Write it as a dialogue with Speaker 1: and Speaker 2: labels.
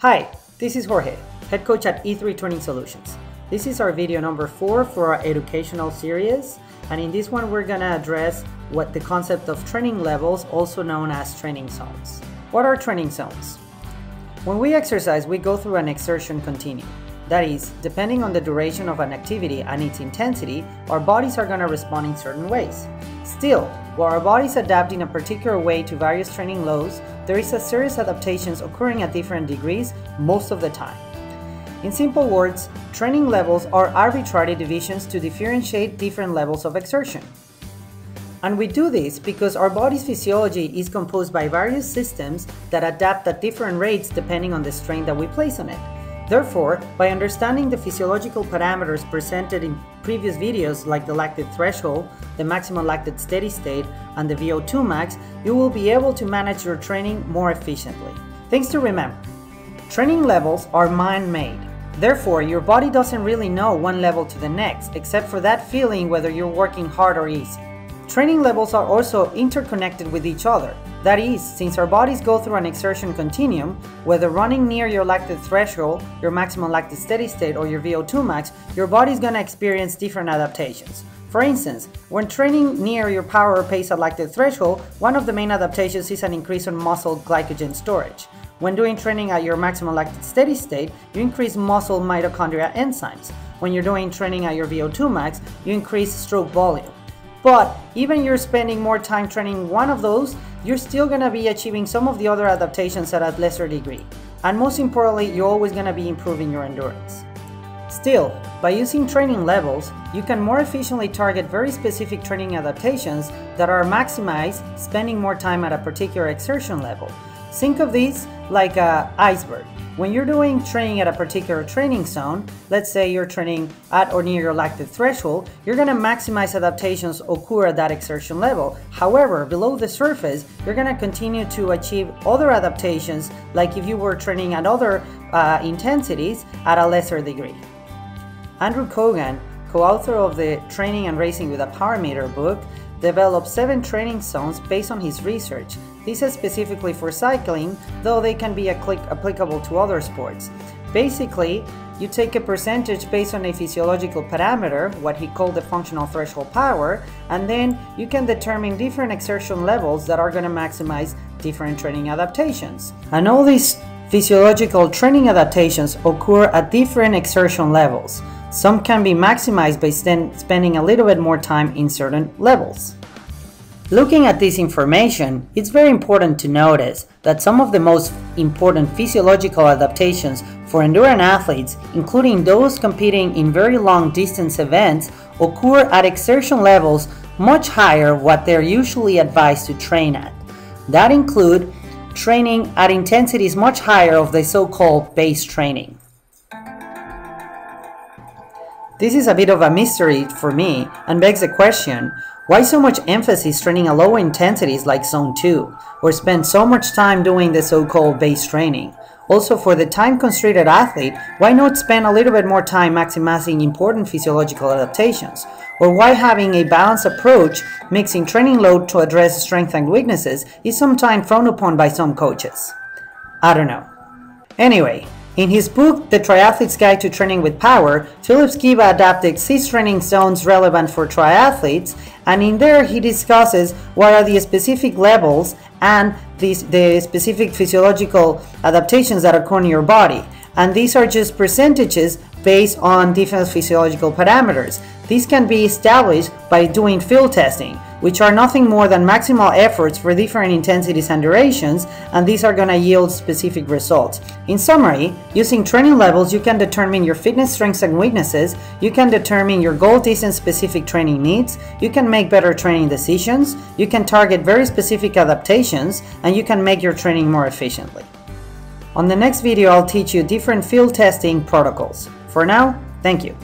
Speaker 1: Hi, this is Jorge, head coach at E3 Training Solutions. This is our video number 4 for our educational series, and in this one we're gonna address what the concept of training levels, also known as training zones. What are training zones? When we exercise, we go through an exertion continuum. That is, depending on the duration of an activity and its intensity, our bodies are gonna respond in certain ways. Still, while our bodies adapt in a particular way to various training loads, there is a series of adaptations occurring at different degrees most of the time. In simple words, training levels are arbitrary divisions to differentiate different levels of exertion. And we do this because our body's physiology is composed by various systems that adapt at different rates depending on the strain that we place on it. Therefore, by understanding the physiological parameters presented in previous videos like the lactate threshold, the maximum lactate steady state, and the VO2 max, you will be able to manage your training more efficiently. Things to remember: training levels are man-made. Therefore, your body doesn't really know one level to the next, except for that feeling whether you're working hard or easy. Training levels are also interconnected with each other. That is, since our bodies go through an exertion continuum, whether running near your lactate threshold, your maximum lactate steady state, or your VO2 max, your body is going to experience different adaptations. For instance, when training near your power or pace at lactate threshold, one of the main adaptations is an increase in muscle glycogen storage. When doing training at your maximum lactate steady state, you increase muscle mitochondria enzymes. When you're doing training at your VO2 max, you increase stroke volume. But even you're spending more time training one of those, you're still going to be achieving some of the other adaptations at a lesser degree. And most importantly, you're always going to be improving your endurance. Still, by using training levels, you can more efficiently target very specific training adaptations that are maximized spending more time at a particular exertion level. Think of these like an iceberg. When you're doing training at a particular training zone, let's say you're training at or near your lactate threshold, you're going to maximize adaptations occur at that exertion level. However, below the surface, you're going to continue to achieve other adaptations like if you were training at other intensities at a lesser degree. Androgon, co-author of the Training and Racing with a Power Meter book, developed 7 training zones based on his research. These are specifically for cycling, though they can be applicable to other sports. Basically, you take a percentage based on a physiological parameter, what he called the functional threshold power, and then you can determine different exertion levels that are going to maximize different training adaptations. And all these physiological training adaptations occur at different exertion levels. Some can be maximized by spending a little bit more time in certain levels. Looking at this information, it's very important to notice that some of the most important physiological adaptations for endurance athletes, including those competing in very long distance events, occur at exertion levels much higher what they're usually advised to train at. That include training at intensities much higher of the so-called base training. This is a bit of a mystery for me and begs the question, why so much emphasis training at lower intensities like Zone 2, or spend so much time doing the so-called base training? Also, for the time-constrained athlete, why not spend a little bit more time maximizing important physiological adaptations? Or why having a balanced approach, mixing training load to address strengths and weaknesses, is sometimes frowned upon by some coaches? I don't know. Anyway, in his book, The Triathlete's Guide to Training with Power, Philip Skiba adapted 6 training zones relevant for triathletes, and in there he discusses what are the specific levels and the specific physiological adaptations that occur in your body. And these are just percentages based on different physiological parameters. These can be established by doing field testing, which are nothing more than maximal efforts for different intensities and durations, and these are going to yield specific results. In summary, using training levels, you can determine your fitness strengths and weaknesses, you can determine your goal distance specific training needs, you can make better training decisions, you can target very specific adaptations, and you can make your training more efficiently. On the next video, I'll teach you different field testing protocols. For now, thank you.